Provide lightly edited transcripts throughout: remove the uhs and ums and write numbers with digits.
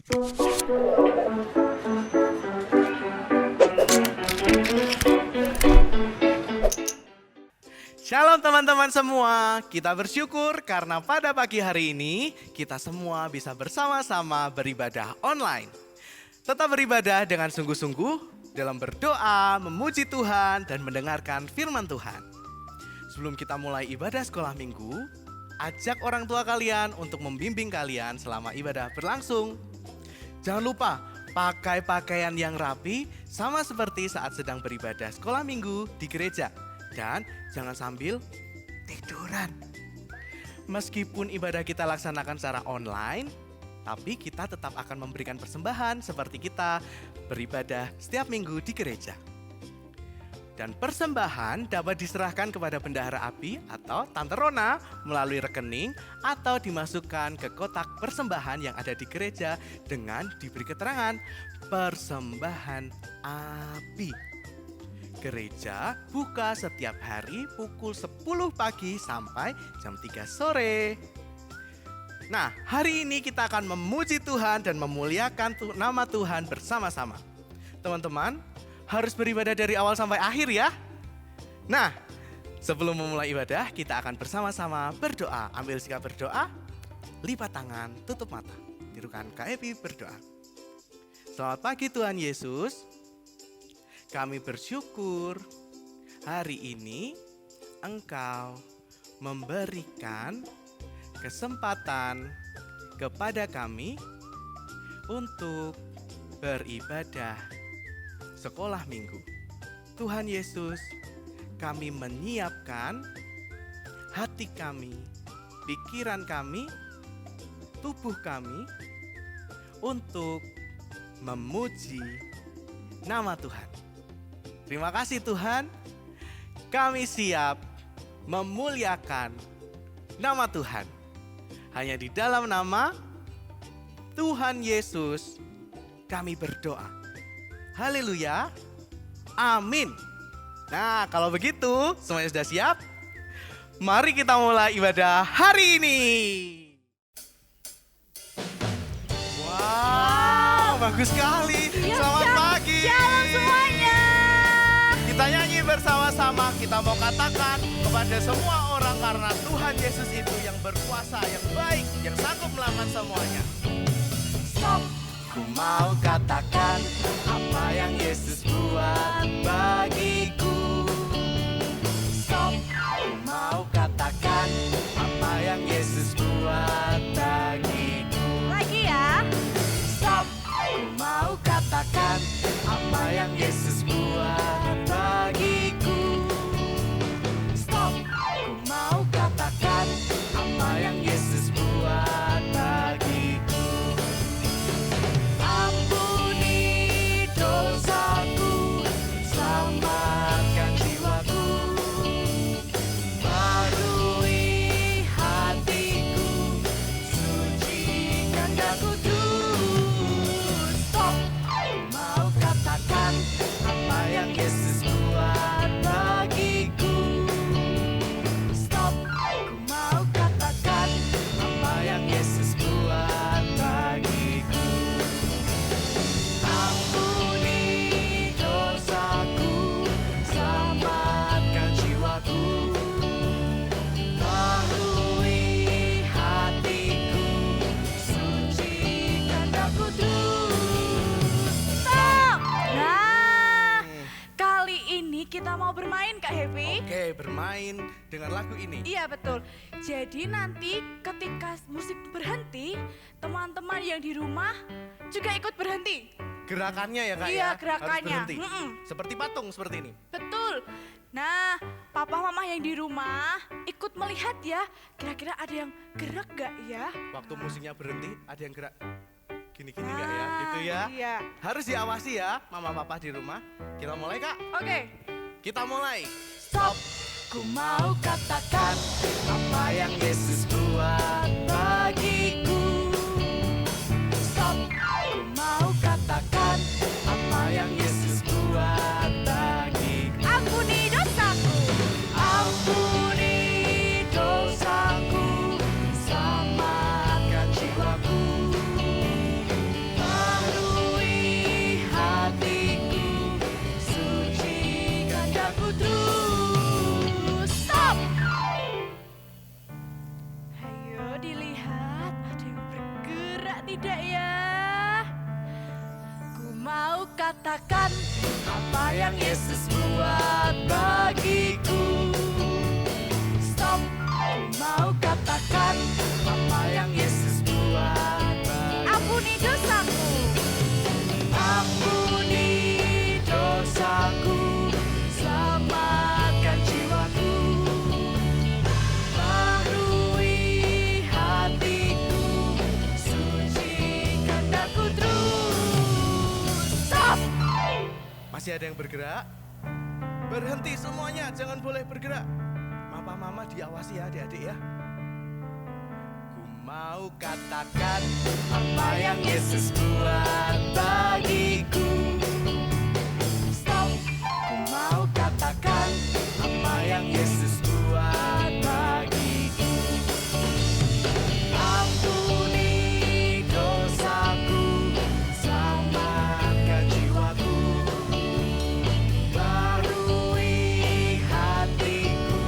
Shalom teman-teman semua, kita bersyukur karena pada pagi hari ini kita semua bisa bersama-sama beribadah online. Tetap beribadah dengan sungguh-sungguh dalam berdoa, memuji Tuhan dan mendengarkan firman Tuhan. Sebelum kita mulai ibadah sekolah minggu, ajak orang tua kalian untuk membimbing kalian selama ibadah berlangsung. Jangan lupa pakai pakaian yang rapi sama seperti saat sedang beribadah sekolah minggu di gereja. Dan jangan sambil tiduran. Meskipun ibadah kita laksanakan secara online, tapi kita tetap akan memberikan persembahan seperti kita beribadah setiap minggu di gereja. Dan persembahan dapat diserahkan kepada bendahara api atau Tante Rona melalui rekening atau dimasukkan ke kotak persembahan yang ada di gereja dengan diberi keterangan persembahan api. Gereja buka setiap hari pukul 10 pagi sampai jam 3 sore. Nah, hari ini kita akan memuji Tuhan dan memuliakan nama Tuhan bersama-sama. Teman-teman, harus beribadah dari awal sampai akhir ya. Nah, sebelum memulai ibadah, kita akan bersama-sama berdoa. Ambil sikap berdoa, lipat tangan, tutup mata. Tirukan KEPI berdoa. Selamat pagi Tuhan Yesus. Kami bersyukur hari ini Engkau memberikan kesempatan kepada kami untuk beribadah sekolah minggu. Tuhan Yesus, kami menyiapkan hati kami, pikiran kami, tubuh kami untuk memuji nama Tuhan. Terima kasih Tuhan, kami siap memuliakan nama Tuhan. Hanya di dalam nama Tuhan Yesus kami berdoa. Haleluya, amin. Nah, kalau begitu semuanya sudah siap? Mari kita mulai ibadah hari ini. Wow, bagus sekali. Selamat pagi. Shalom semuanya. Kita nyanyi bersama-sama, kita mau katakan kepada semua orang karena Tuhan Yesus itu yang berkuasa, yang baik, yang sanggup melakukan semuanya. Stop. Ku mau katakan apa yang Yesus buat bagiku. Stop. Ku mau katakan apa yang Yesus buat bagiku. Lagi ya. Stop. Ku mau katakan apa yang Yesus buat bagiku. Stop. Ku mau katakan apa yang Yesus buat bagiku. Ampuni dosaku, selamatkan jiwaku, barui hatiku, sucikan daku terus. Stop. Ku mau katakan apa yang Yesus buat bagiku. Stop. Ku mau katakan apa yang Yesus buat bagiku. Ampuni dosaku, selamatkan jiwaku, barui hatiku, sucikan daku terus. Stop. Nah, kali ini kita mau bermain Kak Happy. Oke, bermain dengan lagu ini. Iya betul. Jadi nanti ketika musik berhenti, teman-teman yang di rumah juga ikut berhenti. Gerakannya ya Kak Iya, ya? gerakannya. Harus berhenti. Seperti patung seperti ini. Betul. Nah, papa mama yang di rumah ikut melihat ya, kira-kira ada yang gerak gak ya? Waktu musiknya berhenti, ada yang gerak gini-gini gak ya? Gitu ya. Iya. Harus diawasi ya mama papa di rumah. Kita mulai Kak. Oke. Kita mulai. Stop. Ku mau katakan apa yang Yesus buat bagiku. Stop. Ku mau katakan apa yang Yesus buat bagiku. Ampuni dosaku. Ampuni dosaku, selamatkan jiwaku, katakan apa yang Yesus buat bagiku. Stop, ku mau katakan apa yang Yesus buat bagiku. Ampuni dosaku, ampuni dosaku, selamatkan jiwaku, baharui hatiku, sucikan daku terus. Stop! Masih ada yang bergerak? Berhenti semuanya, jangan boleh bergerak. Mama diawasi ya adik-adik ya. Ku mau katakan apa yang Yesus buat bagiku. Stop! Ku mau katakan apa yang Yesus buat bagiku. Ampuni dosaku, selamatkan jiwaku, baharui hatiku,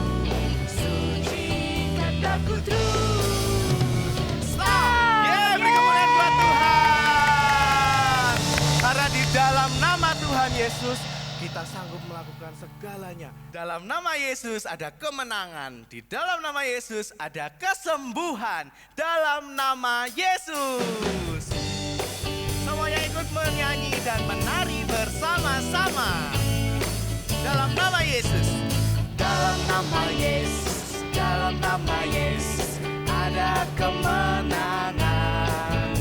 sucikan daku terus. Yeay, beri kemuliaan buat Tuhan. Karena di dalam nama Tuhan Yesus kita sanggup melakukan segalanya. Dalam nama Yesus ada kemenangan. Di dalam nama Yesus ada kesembuhan. Dalam nama Yesus. Semuanya ikut menyanyi dan menari bersama-sama. Dalam nama Yesus. Dalam nama Yesus, dalam nama Yesus ada kemenangan.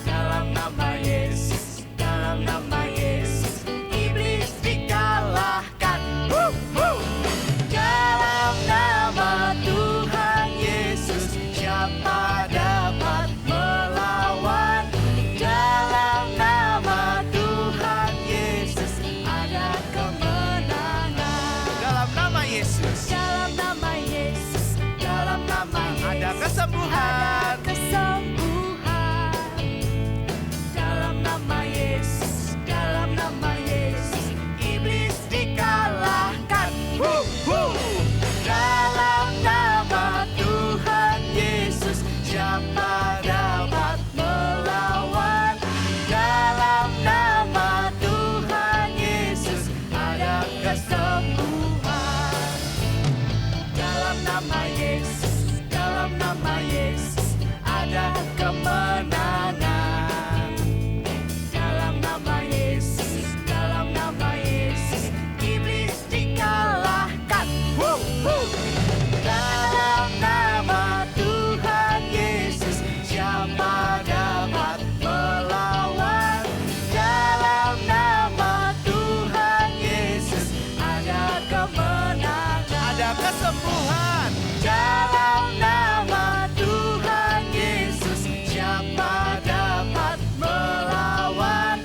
Dalam nama Yesus, dalam nama Yesus iblis dikalahkan. Dalam nama Tuhan Yesus siapa dapat melawan? Dalam nama Tuhan Yesus ada kemenangan. Dalam nama Yesus. Dalam nama Yesus, dalam nama Yesus Ada kesembuhan. kesembuhan. Dalam nama Yesus, dalam nama Yesus iblis dikalahkan. Dalam nama Tuhan Yesus siapa dapat melawan? Dalam nama Tuhan Yesus ada kesembuhan. Dalam nama Yesus, dalam nama Yesus ada kemenangan. Dalam nama Yesus, dalam nama Yesus iblis dikalahkan. Dalam nama Tuhan Yesus siapa dapat melawan? Dalam nama Tuhan Yesus ada kemenangan. Ada kesembuhan. Dalam nama Tuhan Yesus siapa dapat melawan?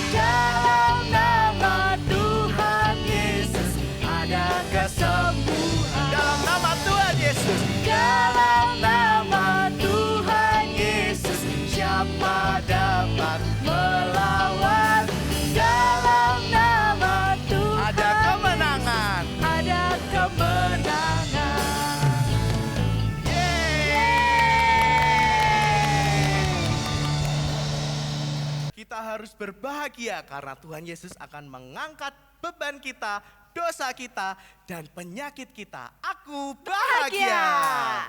Dalam nama Tuhan Yesus ada kesembuhan. Dalam nama Tuhan Yesus. Dalam nama Tuhan Yesus siapa dapat melawan? Dalam nama Tuhan Ada kemenangan. ada kemenangan. Kita harus berbahagia karena Tuhan Yesus akan mengangkat beban kita, dosa kita, dan penyakit kita. Aku bahagia.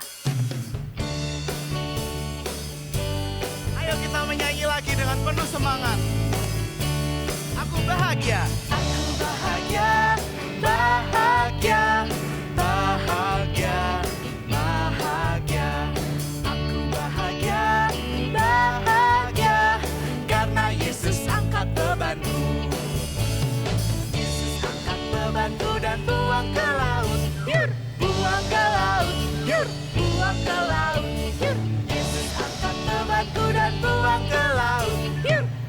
Ayo kita menyanyi lagi dengan penuh semangat. Aku bahagia. Aku bahagia, bahagia, bahagia, bahagia. Aku bahagia, bahagia, karena Yesus angkat bebanku. Yesus angkat bebanku dan buang ke laut. Buang ke laut, buang ke laut. Yesus angkat bebanku dan buang ke laut.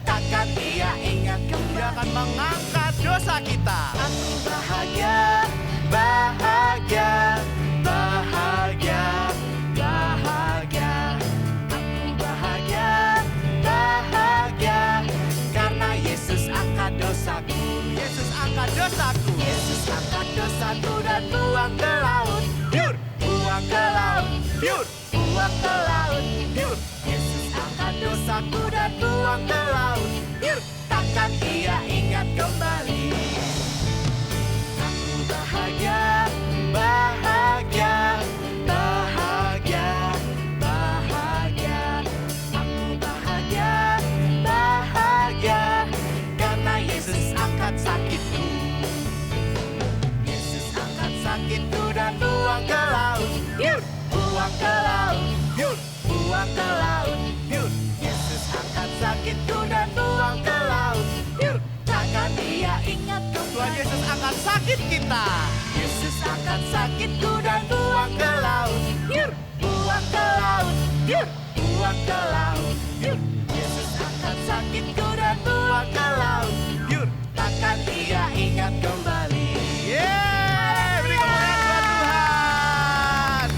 Takkan Dia ingat Dia kembali. akan mengangkat dosa kita. Aku bahagia, bahagia, bahagia, bahagia. Aku bahagia, bahagia, karena Yesus angkat dosaku. Yesus angkat dosaku. Yesus angkat dosaku dan buang ke laut. Buang ke laut. Buang ke laut. Yesus angkat dosaku dan buang ke laut. takkan Ia ingat kembali. Aku bahagia, bahagia, bahagia, bahagia. Aku bahagia, bahagia, karena Yesus angkat sakitku. Yesus angkat sakitku dan buang ke laut. Yur, buang ke laut. Yur, buang ke laut. Yur, Yesus angkat sakitku dan buang ke laut. Yur, takkan Ia ingat kembali. Tuhan Yesus angkat sakit kita. Yesus angkat sakitku dan buang ke laut. Yur, buang ke laut. Yur, buang ke laut. Yur, Yesus angkat sakitku dan buang ke laut. Yur, takkan Ia ingat kembali. Yeay, beri kemuliaan buat Tuhan.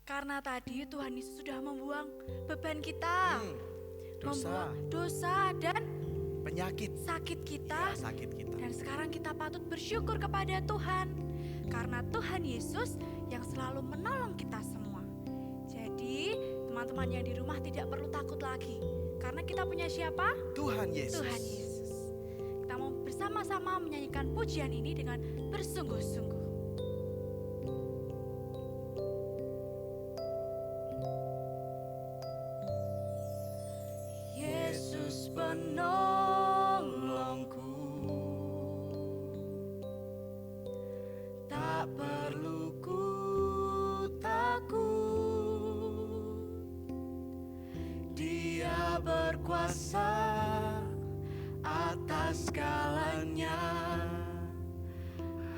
Karena tadi Tuhan Yesus sudah membuang beban kita, Dosa, membuang dosa dan penyakit, sakit kita. ya, sakit kita. Dan sekarang kita patut bersyukur kepada Tuhan, karena Tuhan Yesus yang selalu menolong kita semua. Jadi teman-teman yang di rumah tidak perlu takut lagi, karena kita punya siapa? Tuhan Yesus. Tuhan Yesus. Kita mau bersama-sama menyanyikan pujian ini dengan bersungguh-sungguh. Yesus penolongku, tak perlu ku takut. Dia berkuasa atas segalanya.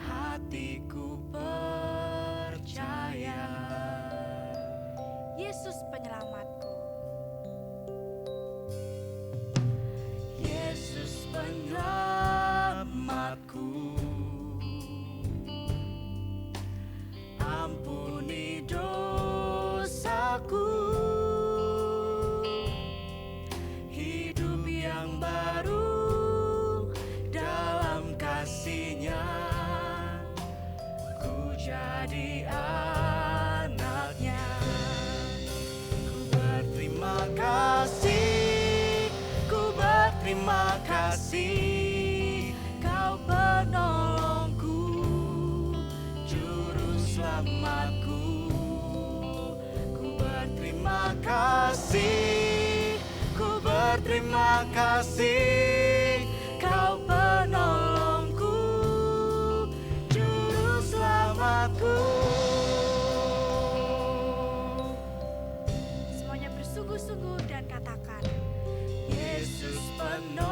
Hatiku percaya. Yesus penyelamatku. Yesus penyelamatku, ampuni dosaku, hidup yang baru dalam kasih-Nya, ku jadi anaknya. Ku berterima kasih, ku berterima kasih, Kau penolongku, juru selamatku. Ku berterima kasih, ku berterima kasih, Kau penolongku, juru selamatku. Semuanya bersungguh-sungguh dan katakan, Yesus penolongku,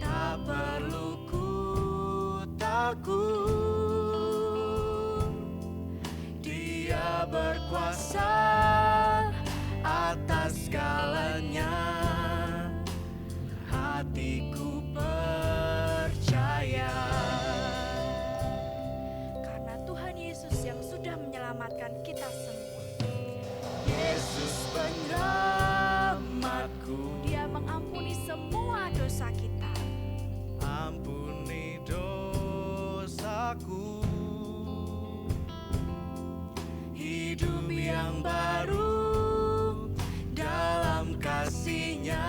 tak perlu ku takut. Dia berkuasa atas segalanya. Hatiku percaya. karena Tuhan Yesus yang sudah menyelamatkan kita semua. Yesus penyelamatku, Dia mengampuni semua dosa kita. Ampuni dosaku. hidup yang baru dalam kasih-Nya,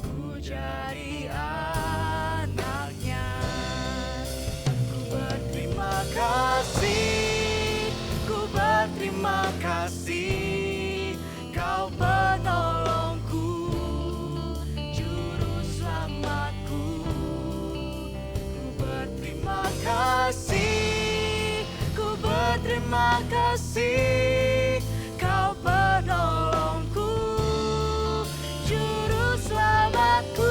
ku jadi anaknya. Ku berterima kasih, ku berterima kasih, Kau penolongku, juru selamatku. Ku berterima kasih, ku berterima kasih, Kau penolongku, juru selamatku.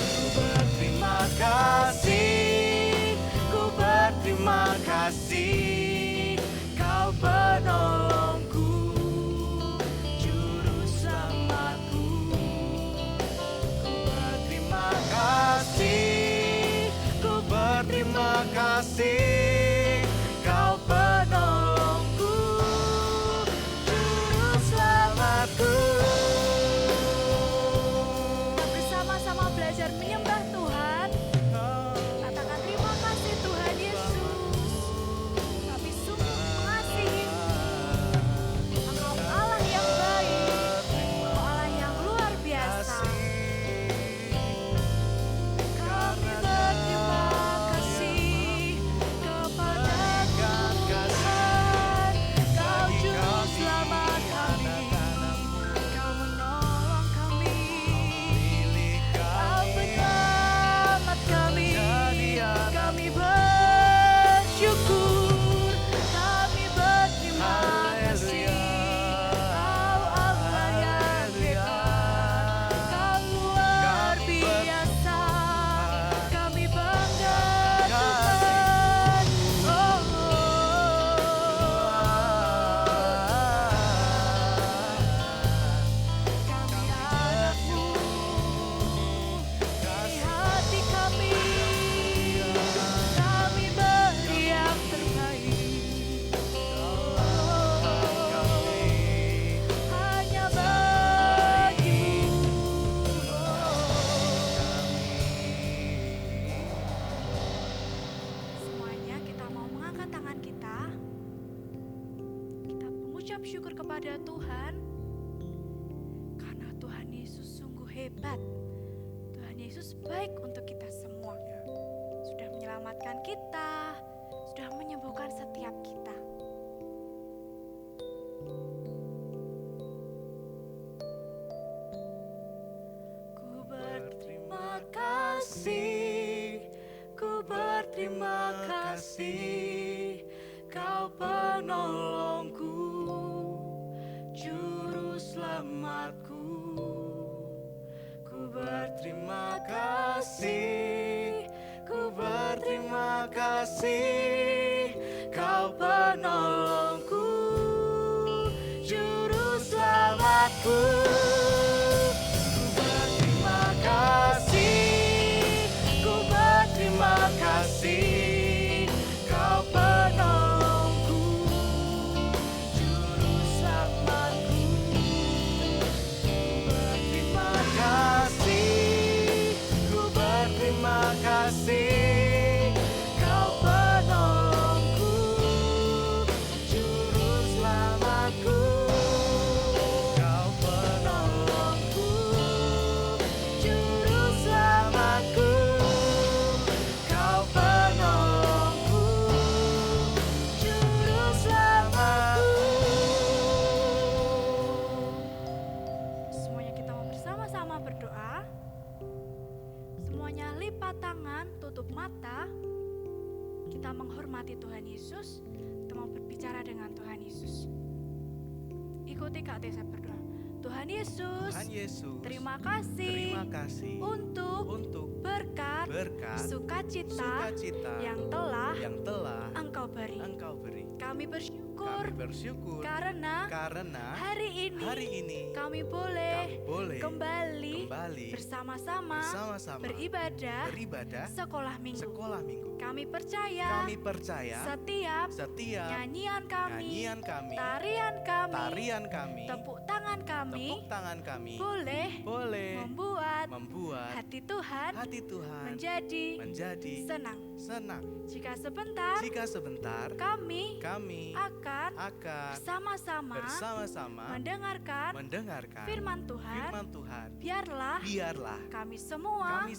Ku berterima kasih, ku berterima kasih, Kau penolongku, juru selamatku. Ku berterima kasih, ku berterima kasih, Kau penolongku, juru selamatku. Kita bersama-sama belajar menyembah Tuhan. Katakan terima kasih Tuhan Yesus. mengucap syukur kepada Tuhan karena Tuhan Yesus sungguh hebat. Tuhan Yesus baik untuk kita semua. Sudah menyelamatkan kita, sudah menyembuhkan setiap kita. Ku berterima kasih, ku berterima kasih, Kau penolongku, juru selamatku. Ku berterima kasih, ku berterima kasih, Kau penolongku, juru selamatku. Ku berterima kasih, ku berterima kasih, Kau penolongku, juru selamatku. Berterima kasih, ku berterima kasih, Kau penolongku, juru selamatku. Kau penolongku, juru selamatku. Kau penolongku, juru selamatku. Semuanya kita mau bersama-sama berdoa. Semuanya lipat tangan, tutup mata. Kita menghormati Tuhan Yesus. Kita mau berbicara dengan Tuhan Yesus. Ikuti Kak Tessa berdoa. Tuhan Yesus, Tuhan Yesus, terima kasih terima kasih untuk berkat, sukacita yang telah Engkau beri. Kami bersyukur karena hari ini kami boleh kembali bersama-sama beribadah sekolah minggu. Kami percaya setiap nyanyian kami, tarian kami, tepuk tangan kami boleh membuat hati Tuhan menjadi senang. Jika sebentar kami akan bersama-sama mendengarkan firman Tuhan. Biarlah kami semua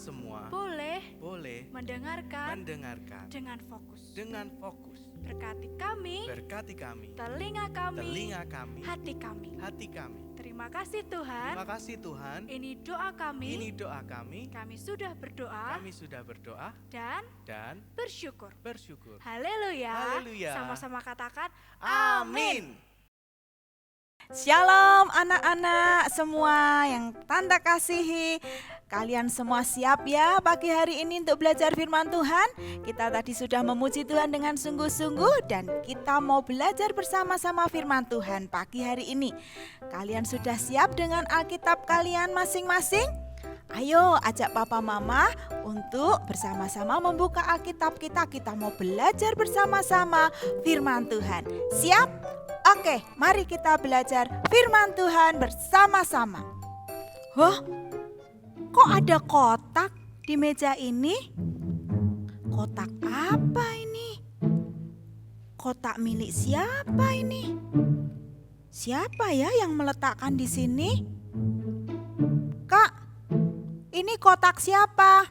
boleh mendengarkan dengan fokus. Berkati kami, telinga kami, hati kami. Terima kasih Tuhan. Ini doa kami. Kami sudah berdoa dan bersyukur. Haleluya. Sama-sama katakan amin. Shalom anak-anak semua yang Tante kasihi. Kalian semua siap ya pagi hari ini untuk belajar firman Tuhan? Kita tadi sudah memuji Tuhan dengan sungguh-sungguh dan kita mau belajar bersama-sama firman Tuhan pagi hari ini. Kalian sudah siap dengan Alkitab kalian masing-masing? Ayo ajak papa mama untuk bersama-sama membuka Alkitab kita. Kita mau belajar bersama-sama firman Tuhan. Siap? Oke, mari kita belajar firman Tuhan bersama-sama. Kok ada kotak di meja ini? Kotak apa ini? Kotak milik siapa ini? Siapa ya yang meletakkan di sini? Kak, ini kotak siapa?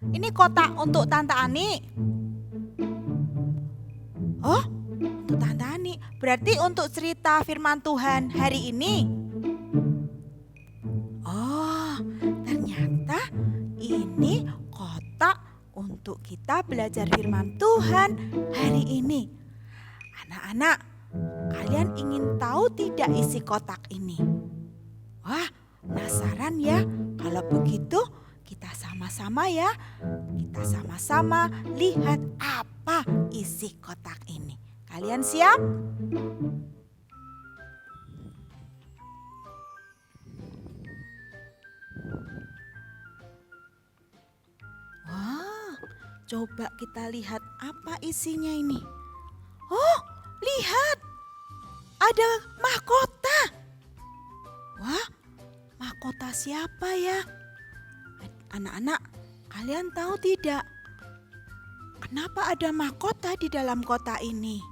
Ini kotak untuk Tante Ani. Oh, untuk Tante Ani. Berarti untuk cerita firman Tuhan hari ini. Oh, ternyata ini kotak untuk kita belajar firman Tuhan hari ini. Anak-anak, kalian ingin tahu tidak isi kotak ini? Wah, penasaran ya? Kalau begitu, kita sama-sama ya. Kita sama-sama lihat apa isi kotak ini. Kalian siap? Wah, coba kita lihat apa isinya ini. Oh, lihat. Ada mahkota. Wah, mahkota siapa ya? Anak-anak, kalian tahu tidak? Kenapa ada mahkota di dalam kotak ini?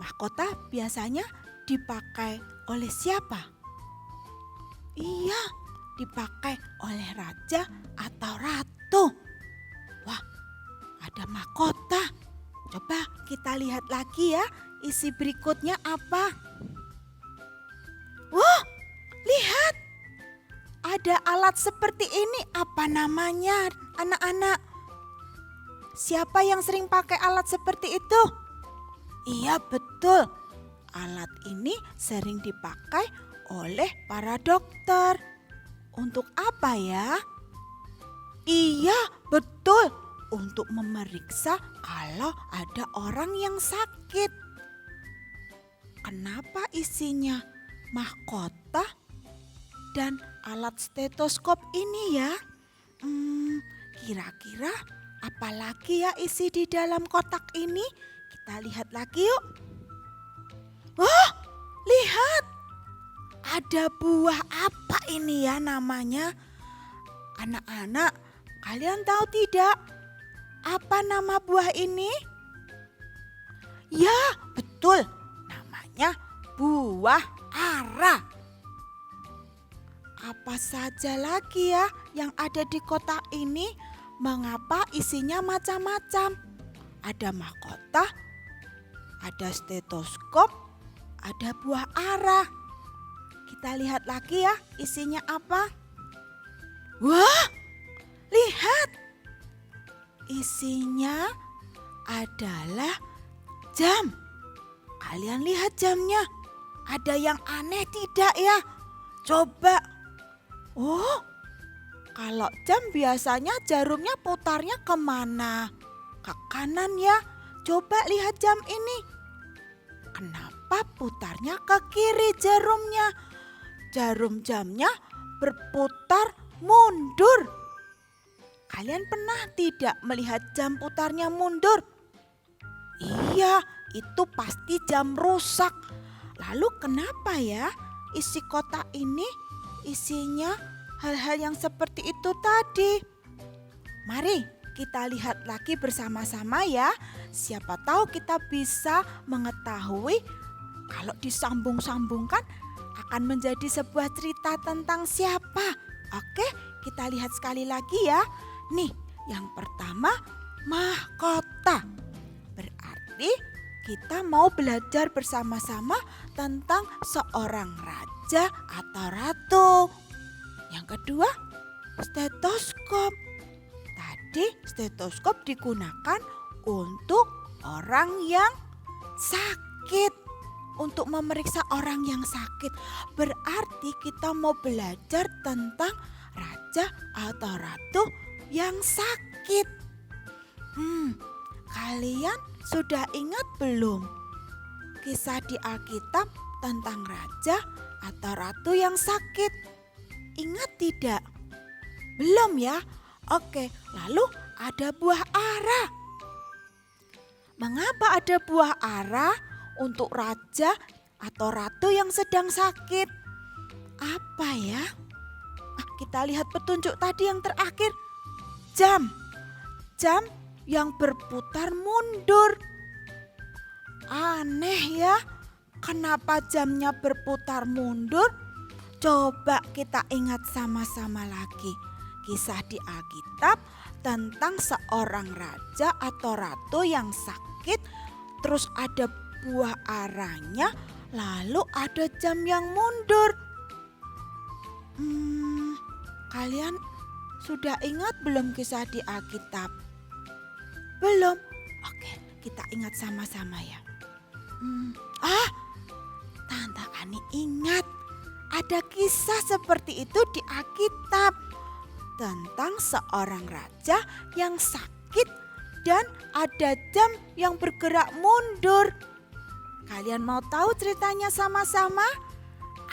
Mahkota biasanya dipakai oleh siapa? Iya, dipakai oleh raja atau ratu. Wah, ada mahkota. Coba kita lihat lagi ya, isi berikutnya apa? Wah, lihat. Ada alat seperti ini, apa namanya anak-anak? Siapa yang sering pakai alat seperti itu? Iya betul, alat ini sering dipakai oleh para dokter. Untuk apa ya? Iya betul, untuk memeriksa kalau ada orang yang sakit. Kenapa isinya mahkota dan alat stetoskop ini ya? Kira-kira apalagi ya isi di dalam kotak ini? Kita lihat lagi yuk. Wah, lihat. Ada buah apa ini ya namanya? Anak-anak, kalian tahu tidak? Apa nama buah ini? Ya, betul. Namanya buah ara. Apa saja lagi ya yang ada di kotak ini? Mengapa isinya macam-macam? Ada mahkota, ada stetoskop, ada buah ara. Kita lihat lagi ya isinya apa. Wah, lihat. Isinya adalah jam. Kalian lihat jamnya. Ada yang aneh tidak ya? Coba. Oh, kalau jam biasanya jarumnya putarnya kemana? Ke kanan ya. Coba lihat jam ini. Kenapa putarnya ke kiri jarumnya? Jarum jamnya berputar mundur. Kalian pernah tidak melihat jam putarnya mundur? Iya, itu pasti jam rusak. Lalu kenapa ya isi kotak ini isinya hal-hal yang seperti itu tadi? Mari kita lihat lagi bersama-sama ya. Siapa tahu kita bisa mengetahui kalau disambung-sambungkan akan menjadi sebuah cerita tentang siapa. Oke, kita lihat sekali lagi ya. Nih, yang pertama mahkota. Berarti kita mau belajar bersama-sama tentang seorang raja atau ratu. Yang kedua, stetoskop. Tadi stetoskop digunakan untuk orang yang sakit. Untuk memeriksa orang yang sakit. Berarti kita mau belajar tentang raja atau ratu yang sakit. Kalian sudah ingat belum kisah di Alkitab tentang raja atau ratu yang sakit? Ingat tidak? Belum ya? Oke, lalu ada buah ara. Mengapa ada buah ara untuk raja atau ratu yang sedang sakit? Apa ya? Kita lihat petunjuk tadi yang terakhir. Jam. Jam yang berputar mundur. Aneh ya. Kenapa jamnya berputar mundur? Coba kita ingat sama-sama lagi. Kisah di Alkitab tentang seorang raja atau ratu yang sakit. Terus ada buah aranya, lalu ada jam yang mundur. Kalian sudah ingat belum kisah di Alkitab? Belum? Oke, kita ingat sama-sama ya. Tante Ani ingat ada kisah seperti itu di Alkitab tentang seorang raja yang sakit dan ada jam yang bergerak mundur. Kalian mau tahu ceritanya sama-sama?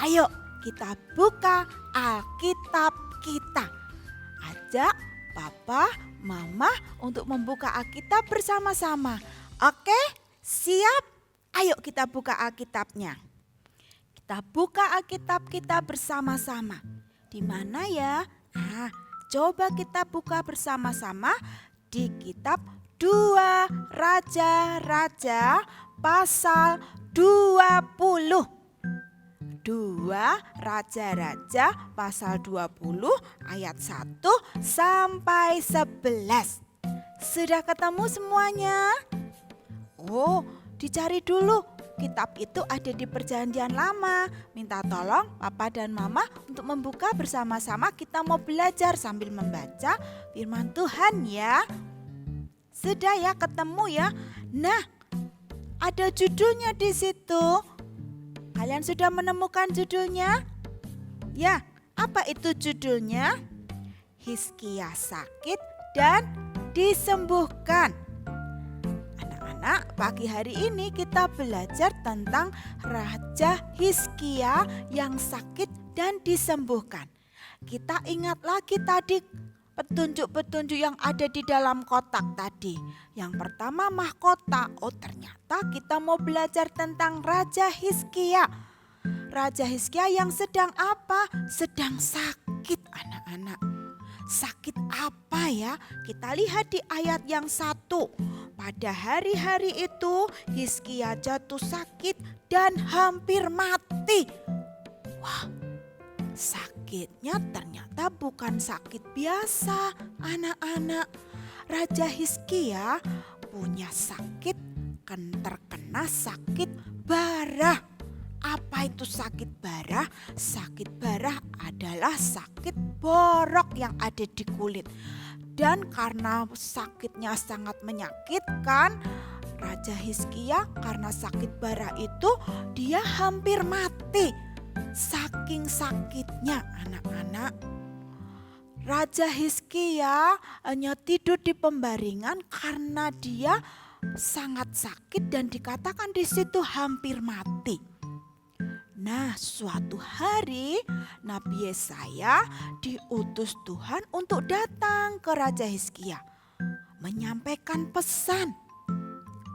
Ayo kita buka Alkitab kita. Ajak Papa, Mama untuk membuka Alkitab bersama-sama. Oke, siap? Ayo kita buka Alkitabnya. Kita buka Alkitab kita bersama-sama. Di mana ya? Coba kita buka bersama-sama di kitab 2 Raja-Raja pasal 20. 2 Raja-Raja pasal 20 ayat 1 sampai 11. Sudah ketemu semuanya? Oh, dicari dulu. Kitab itu ada di Perjanjian Lama. Minta tolong Papa dan Mama untuk membuka bersama-sama. Kita mau belajar sambil membaca firman Tuhan ya. Sudah ya, ketemu ya. Nah, ada judulnya di situ. Kalian sudah menemukan judulnya? Ya, apa itu judulnya? Hizkia sakit dan disembuhkan. Anak-anak, pagi hari ini kita belajar tentang Raja Hizkia yang sakit dan disembuhkan. Kita ingat lagi tadi petunjuk-petunjuk yang ada di dalam kotak tadi. Yang pertama mahkota. Oh, ternyata kita mau belajar tentang Raja Hizkia. Raja Hizkia yang sedang apa? Sedang sakit, anak-anak. Sakit apa ya? Kita lihat di ayat yang 1. Pada hari-hari itu Hizkia jatuh sakit dan hampir mati. Wah, sakitnya ternyata bukan sakit biasa, anak-anak. Raja Hizkia punya sakit, terkena sakit barah. Apa itu sakit barah? Sakit barah adalah sakit borok yang ada di kulit. Dan karena sakitnya sangat menyakitkan, Raja Hizkia karena sakit barah itu dia hampir mati. Saking sakitnya, anak-anak. Raja Hizkia hanya tidur di pembaringan karena dia sangat sakit dan dikatakan di situ hampir mati. Nah, suatu hari Nabi Yesaya diutus Tuhan untuk datang ke Raja Hizkia menyampaikan pesan.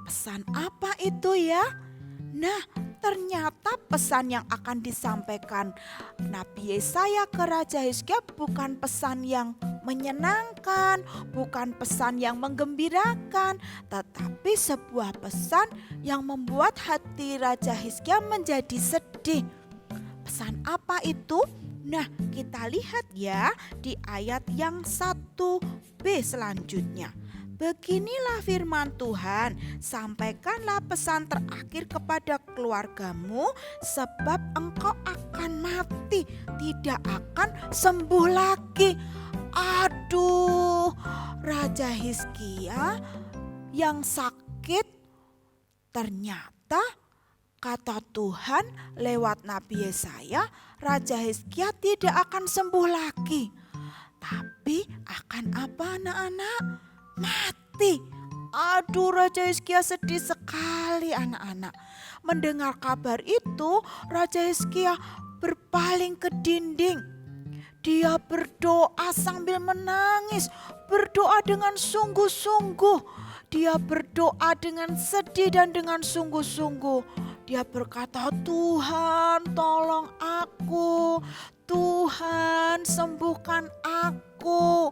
Pesan apa itu ya? Nah, ternyata pesan yang akan disampaikan Nabi Yesaya ke Raja Hizkia bukan pesan yang menyenangkan, bukan pesan yang menggembirakan, tetapi sebuah pesan yang membuat hati Raja Hizkia menjadi sedih. Pesan apa itu? Nah, kita lihat ya di ayat yang 1b selanjutnya. Beginilah firman Tuhan, sampaikanlah pesan terakhir kepada keluargamu sebab engkau akan mati, tidak akan sembuh lagi. Aduh, Raja Hizkia yang sakit ternyata kata Tuhan lewat Nabi Yesaya, Raja Hizkia tidak akan sembuh lagi. Tapi akan apa anak-anak? Mati. Aduh, Raja Hizkia sedih sekali anak-anak. Mendengar kabar itu, Raja Hizkia berpaling ke dinding. Dia berdoa sambil menangis, berdoa dengan sungguh-sungguh. Dia berdoa dengan sedih dan dengan sungguh-sungguh. Dia berkata, Tuhan tolong aku, Tuhan sembuhkan aku.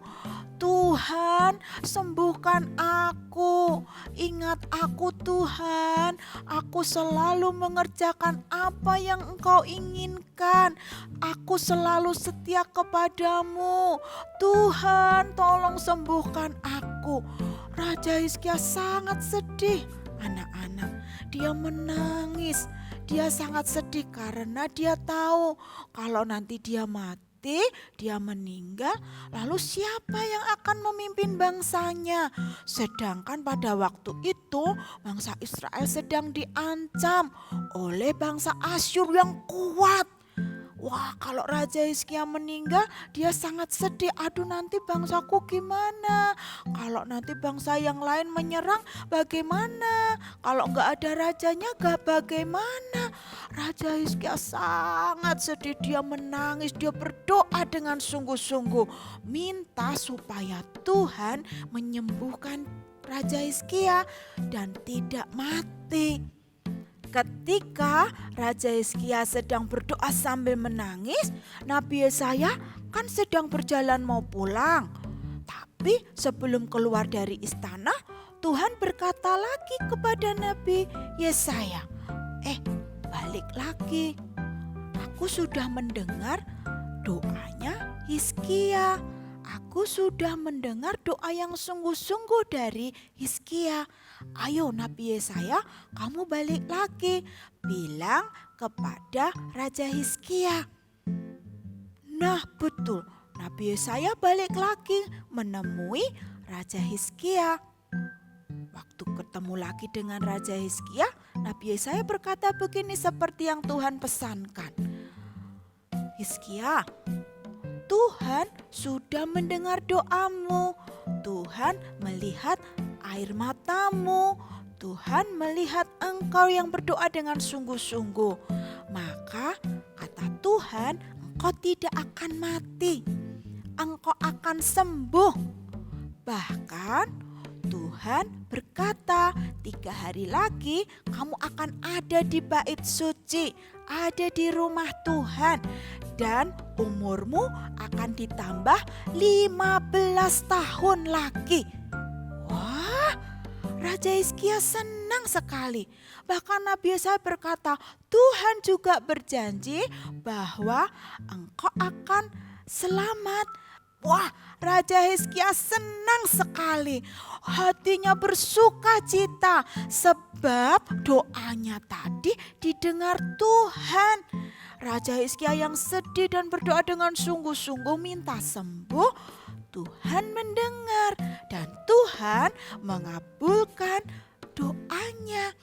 Tuhan, sembuhkan aku. Ingat aku Tuhan, aku selalu mengerjakan apa yang Engkau inginkan. Aku selalu setia kepadamu. Tuhan, tolong sembuhkan aku. Raja Hizkia sangat sedih, anak-anak. Dia menangis. Dia sangat sedih karena dia tahu kalau nanti dia mati, dia meninggal, lalu siapa yang akan memimpin bangsanya? Sedangkan pada waktu itu bangsa Israel sedang diancam oleh bangsa Asyur yang kuat. Wah, kalau Raja Hizkia meninggal, dia sangat sedih. Aduh, nanti bangsaku gimana? Kalau nanti bangsa yang lain menyerang, bagaimana? Kalau nggak ada rajanya, nggak bagaimana? Raja Hizkia sangat sedih. Dia menangis, dia berdoa dengan sungguh-sungguh, minta supaya Tuhan menyembuhkan Raja Hizkia dan tidak mati. Ketika Raja Hizkia sedang berdoa sambil menangis, Nabi Yesaya kan sedang berjalan mau pulang. Tapi sebelum keluar dari istana, Tuhan berkata lagi kepada Nabi Yesaya, balik lagi. aku sudah mendengar doanya Hizkia. Aku sudah mendengar doa yang sungguh-sungguh dari Hizkia. Ayo Nabi Yesaya, kamu balik lagi. Bilang kepada Raja Hizkia. Nah betul, Nabi Yesaya balik lagi menemui Raja Hizkia. Waktu ketemu lagi dengan Raja Hizkia, Nabi Yesaya berkata begini seperti yang Tuhan pesankan. Hizkia, Tuhan sudah mendengar doamu. Tuhan melihat air matamu. Tuhan melihat engkau yang berdoa dengan sungguh-sungguh. Maka kata Tuhan, engkau tidak akan mati. Engkau akan sembuh. Bahkan Tuhan berkata, 3 hari lagi kamu akan ada di bait suci, ada di rumah Tuhan. Dan umurmu akan ditambah 15 tahun lagi. Wah, Raja Hizkia senang sekali. Bahkan Nabi Yesaya berkata, Tuhan juga berjanji bahwa engkau akan selamat. Wah, Raja Hizkia senang sekali. Hatinya bersuka cita sebab doanya tadi didengar Tuhan. Raja Hizkia yang sedih dan berdoa dengan sungguh-sungguh minta sembuh, Tuhan mendengar dan Tuhan mengabulkan doanya.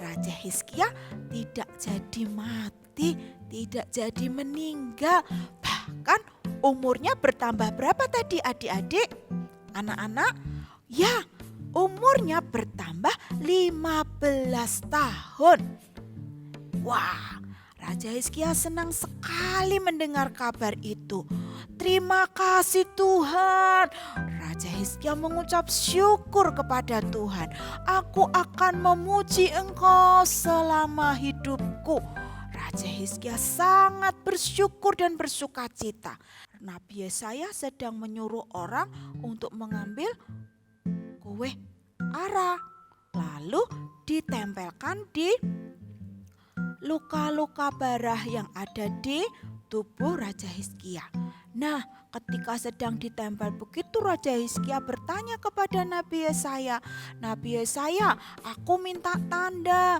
Raja Hizkia tidak jadi mati, tidak jadi meninggal. Bahkan umurnya bertambah berapa tadi adik-adik? Anak-anak? Ya, umurnya bertambah 15 tahun. Wah, Raja Hizkia senang sekali mendengar kabar itu. Terima kasih Tuhan. Raja Hizkia mengucap syukur kepada Tuhan. Aku akan memuji Engkau selama hidupku. Raja Hizkia sangat bersyukur dan bersuka cita. Nabi Yesaya sedang menyuruh orang untuk mengambil kue ara. Lalu ditempelkan di luka-luka barah yang ada di tubuh Raja Hizkia. Nah, ketika sedang ditempel begitu, Raja Hizkia bertanya kepada Nabi Yesaya, Nabi Yesaya, aku minta tanda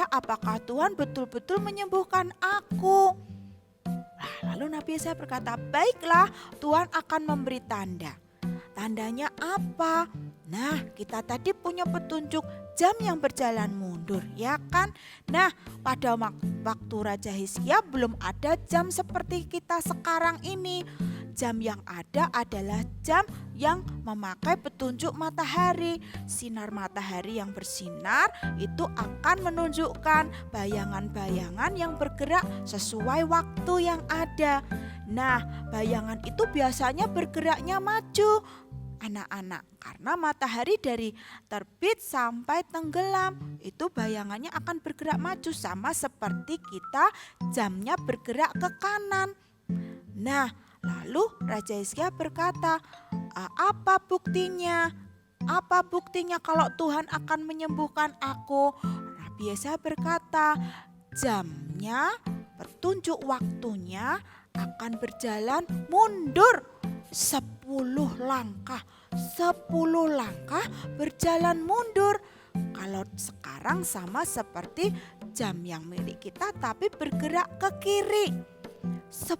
apakah Tuhan betul-betul menyembuhkan aku. Lalu Nabi Yesaya berkata, baiklah, Tuhan akan memberi tanda. Tandanya apa? Nah, kita tadi punya petunjuk jam yang berjalan mundur, ya kan? Nah, pada waktu Raja Hizkia belum ada jam seperti kita sekarang ini. Jam yang ada adalah jam yang memakai petunjuk matahari. Sinar matahari yang bersinar itu akan menunjukkan bayangan-bayangan yang bergerak sesuai waktu yang ada. Nah, bayangan itu biasanya bergeraknya maju, anak-anak, karena matahari dari terbit sampai tenggelam itu bayangannya akan bergerak maju, sama seperti kita jamnya bergerak ke kanan. Nah, lalu Raja Hizkia berkata, apa buktinya? Apa buktinya kalau Tuhan akan menyembuhkan aku? Nabi Yesaya berkata, jamnya, petunjuk waktunya akan berjalan mundur 10 langkah. 10 langkah berjalan mundur. Kalau sekarang sama seperti jam yang milik kita tapi bergerak ke kiri. 10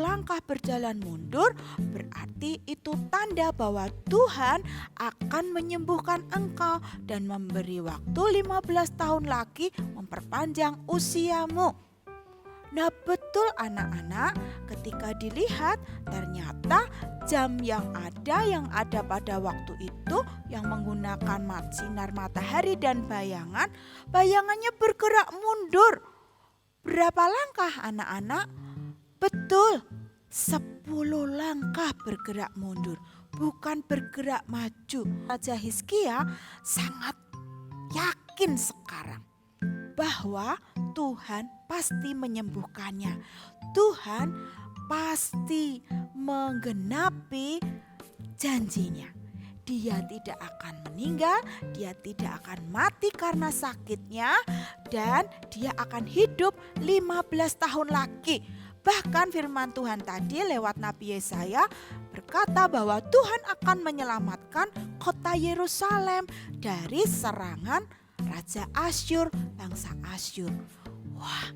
langkah berjalan mundur berarti itu tanda bahwa Tuhan akan menyembuhkan engkau dan memberi waktu 15 tahun lagi memperpanjang usiamu. Nah betul anak-anak, ketika dilihat ternyata jam yang ada pada waktu itu yang menggunakan sinar matahari dan bayangannya bergerak mundur. Berapa langkah anak-anak? Betul, 10 langkah bergerak mundur, bukan bergerak maju. Raja Hizkia sangat yakin sekarang bahwa Tuhan pasti menyembuhkannya. Tuhan pasti menggenapi janjinya. dia tidak akan meninggal, dia tidak akan mati karena sakitnya, dan dia akan hidup 15 tahun lagi. Bahkan firman Tuhan tadi lewat Nabi Yesaya berkata bahwa Tuhan akan menyelamatkan kota Yerusalem dari serangan Raja Asyur, bangsa Asyur. Wah,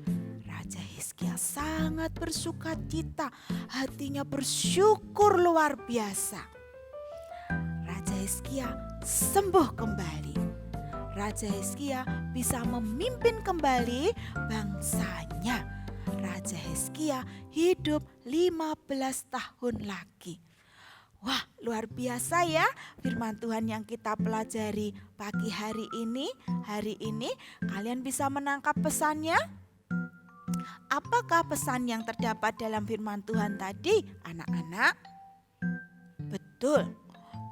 Raja Hizkia sangat bersukacita, hatinya bersyukur luar biasa. Raja Hizkia sembuh kembali. Raja Hizkia bisa memimpin kembali bangsanya. Raja Hizkia hidup 15 tahun lagi. Wah, luar biasa ya firman Tuhan yang kita pelajari pagi hari ini. Hari ini kalian bisa menangkap pesannya? Apakah pesan yang terdapat dalam firman Tuhan tadi, anak-anak? Betul,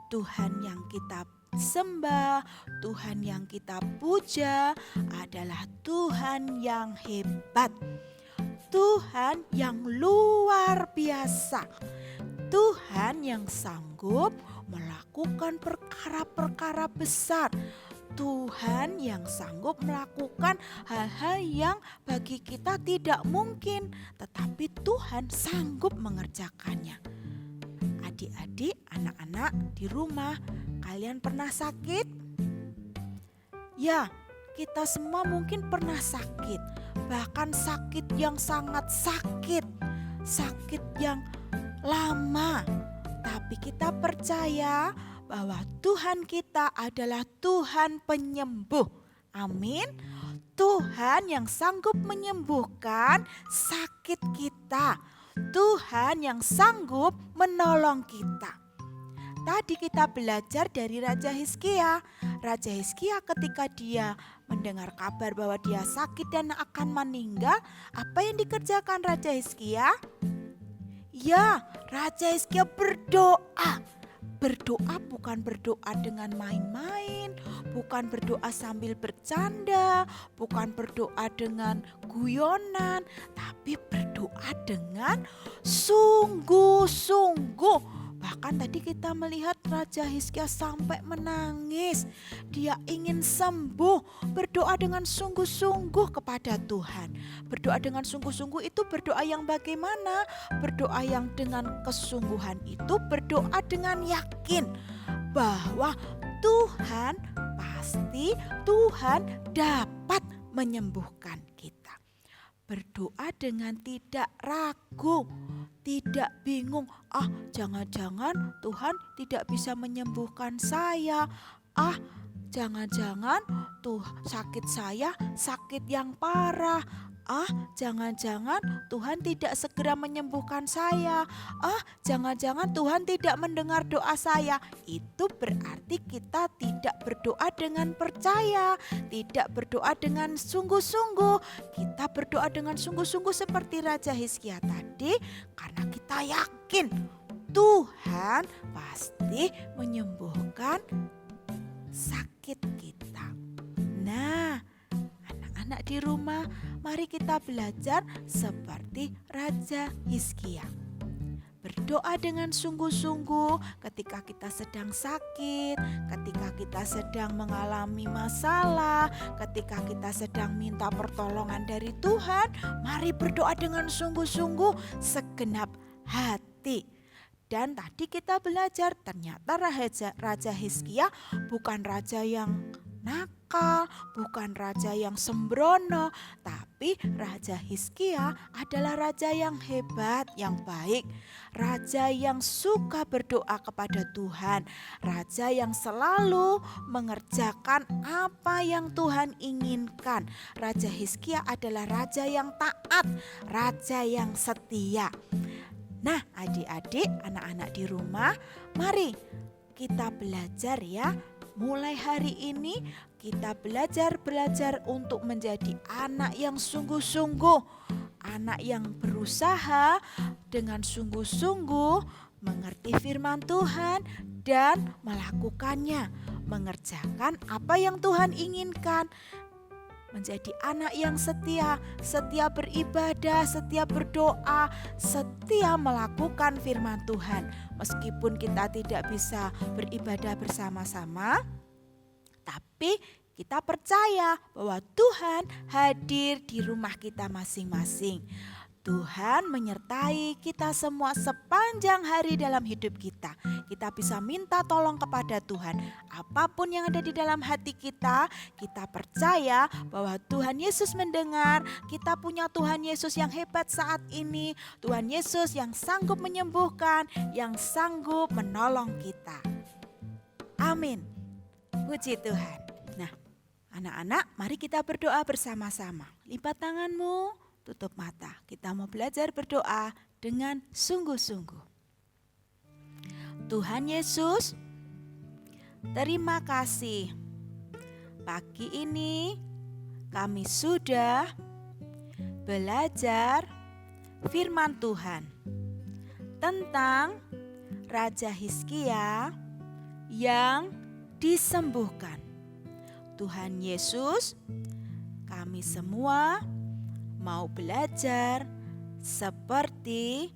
Tuhan yang kita sembah, Tuhan yang kita puja adalah Tuhan yang hebat. Tuhan yang luar biasa. Tuhan yang sanggup melakukan perkara-perkara besar. Tuhan yang sanggup melakukan hal-hal yang bagi kita tidak mungkin, tetapi Tuhan sanggup mengerjakannya. Adik-adik, anak-anak di rumah, kalian pernah sakit? Ya, kita semua mungkin pernah sakit, bahkan sakit yang sangat sakit, sakit yang lama. Tapi kita percaya bahwa Tuhan kita adalah Tuhan penyembuh. Amin. Tuhan yang sanggup menyembuhkan sakit kita. Tuhan yang sanggup menolong kita. Tadi kita belajar dari Raja Hizkia. Raja Hizkia ketika dia mendengar kabar bahwa dia sakit dan akan meninggal, apa yang dikerjakan Raja Hizkia? Ya, Raja Hizkia berdoa. Berdoa bukan berdoa dengan main-main, bukan berdoa sambil bercanda, bukan berdoa dengan guyonan, tapi berdoa dengan sungguh-sungguh. Bahkan tadi kita melihat Raja Hizkia sampai menangis. Dia ingin sembuh, berdoa dengan sungguh-sungguh kepada Tuhan. Berdoa dengan sungguh-sungguh itu berdoa yang bagaimana? Berdoa yang dengan kesungguhan itu berdoa dengan yakin bahwa Tuhan pasti, Tuhan dapat menyembuhkan kita. Berdoa dengan tidak ragu, tidak bingung. Jangan-jangan Tuhan tidak bisa menyembuhkan saya. Jangan-jangan sakit saya sakit yang parah. Jangan-jangan Tuhan tidak segera menyembuhkan saya. Jangan-jangan Tuhan tidak mendengar doa saya. Itu berarti kita tidak berdoa dengan percaya, tidak berdoa dengan sungguh-sungguh. Kita berdoa dengan sungguh-sungguh seperti Raja Hizkia tadi karena kita yakin Tuhan pasti menyembuhkan sakit kita. Nah, anak-anak di rumah, mari kita belajar seperti Raja Hizkia. Berdoa dengan sungguh-sungguh ketika kita sedang sakit, ketika kita sedang mengalami masalah, ketika kita sedang minta pertolongan dari Tuhan. Mari berdoa dengan sungguh-sungguh segenap hati. Dan tadi kita belajar ternyata Raja Hizkia bukan raja yang nakal, bukan raja yang sembrono, tapi Raja Hizkia adalah raja yang hebat, yang baik, raja yang suka berdoa kepada Tuhan, raja yang selalu mengerjakan apa yang Tuhan inginkan. Raja Hizkia adalah raja yang taat, raja yang setia. Nah, adik-adik, anak-anak di rumah, mari kita belajar ya. Mulai hari ini kita belajar untuk menjadi anak yang sungguh-sungguh, anak yang berusaha dengan sungguh-sungguh mengerti firman Tuhan dan melakukannya, mengerjakan apa yang Tuhan inginkan. menjadi anak yang setia, setia beribadah, setia berdoa, setia melakukan firman Tuhan. Meskipun kita tidak bisa beribadah bersama-sama, tapi kita percaya bahwa Tuhan hadir di rumah kita masing-masing. Tuhan menyertai kita semua sepanjang hari dalam hidup kita. Kita bisa minta tolong kepada Tuhan. Apapun yang ada di dalam hati kita, kita percaya bahwa Tuhan Yesus mendengar. Kita punya Tuhan Yesus yang hebat saat ini. Tuhan Yesus yang sanggup menyembuhkan, yang sanggup menolong kita. Amin. Puji Tuhan. Nah, anak-anak, mari kita berdoa bersama-sama. Lipat tanganmu, tutup mata. Kita mau belajar berdoa dengan sungguh-sungguh. Tuhan Yesus, terima kasih. Pagi ini kami sudah belajar firman Tuhan tentang Raja Hizkia yang disembuhkan. Tuhan Yesus, kami semua mau belajar seperti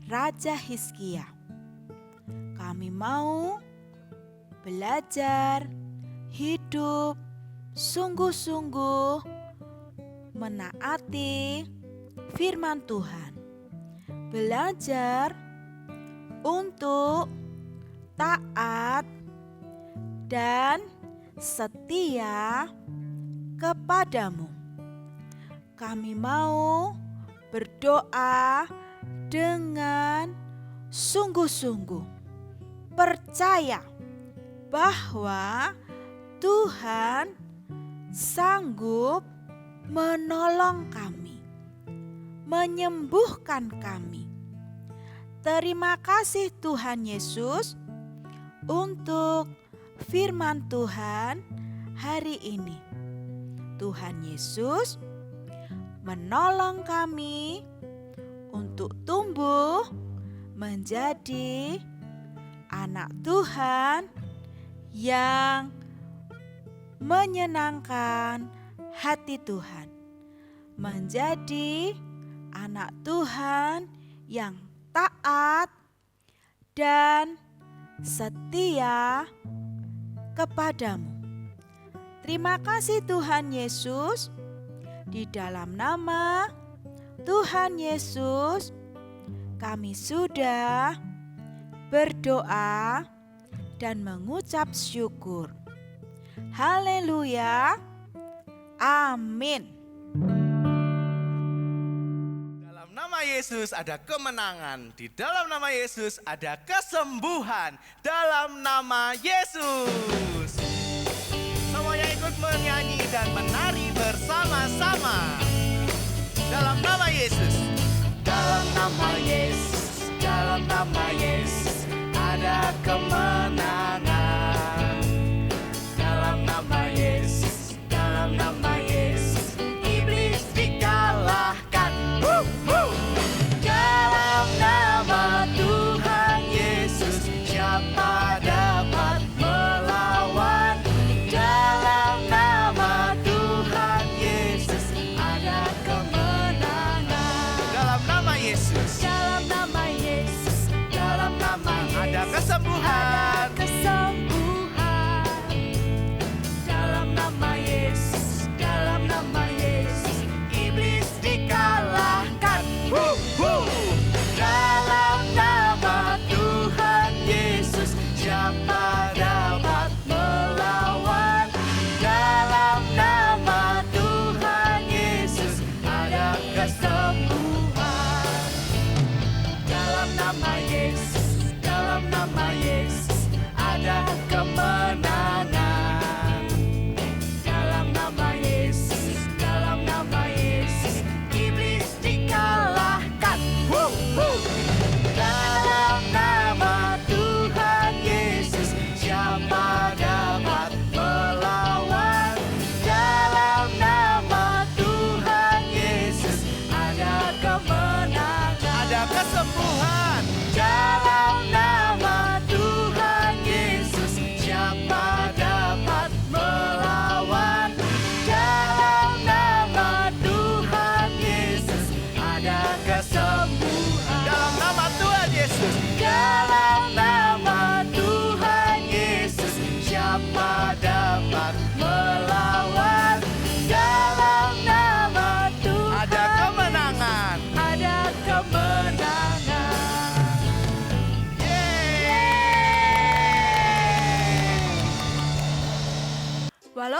Raja Hizkia. Kami mau belajar hidup sungguh-sungguh menaati firman Tuhan. Belajar untuk taat dan setia kepadamu. Kami mau berdoa dengan sungguh-sungguh, percaya bahwa Tuhan sanggup menolong kami, menyembuhkan kami. Terima kasih Tuhan Yesus untuk firman Tuhan hari ini. Tuhan Yesus menolong kami untuk tumbuh menjadi anak Tuhan yang menyenangkan hati Tuhan, menjadi anak Tuhan yang taat dan setia kepadamu. Terima kasih Tuhan Yesus. Di dalam nama Tuhan Yesus, kami sudah berdoa dan mengucap syukur. Haleluya. Amin. Dalam nama Yesus ada kemenangan. Di dalam nama Yesus ada kesembuhan. Dalam nama Yesus. Semuanya ikut menyanyi dan menari bersama-sama. Dalam nama Yesus. Dalam nama Yesus, dalam nama Yesus ada kemenangan. Dalam nama Yesus, dalam nama Yesus iblis dikalahkan. Dalam nama Tuhan Yesus siapa dapat melawan? Dalam nama Tuhan Yesus ada kemenangan. Dalam nama Yesus Dalam nama Yesus, dalam nama Yesus ada kesembuhan.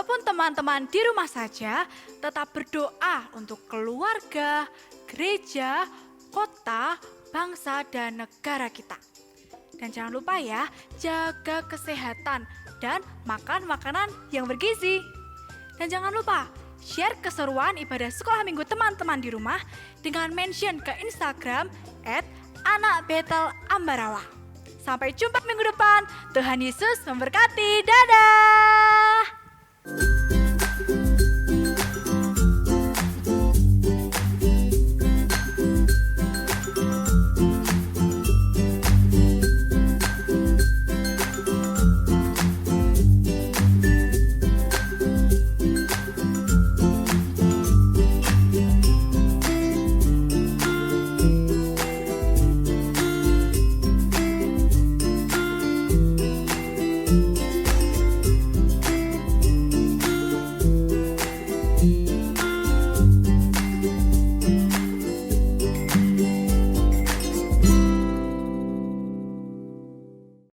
walaupun teman-teman di rumah saja, tetap berdoa untuk keluarga, gereja, kota, bangsa, dan negara kita. Dan jangan lupa ya, jaga kesehatan dan makan makanan yang bergizi. Dan jangan lupa, share keseruan ibadah sekolah minggu teman-teman di rumah dengan mention ke Instagram @anakbetelambarawa. Sampai jumpa minggu depan. Tuhan Yesus memberkati. Dadah!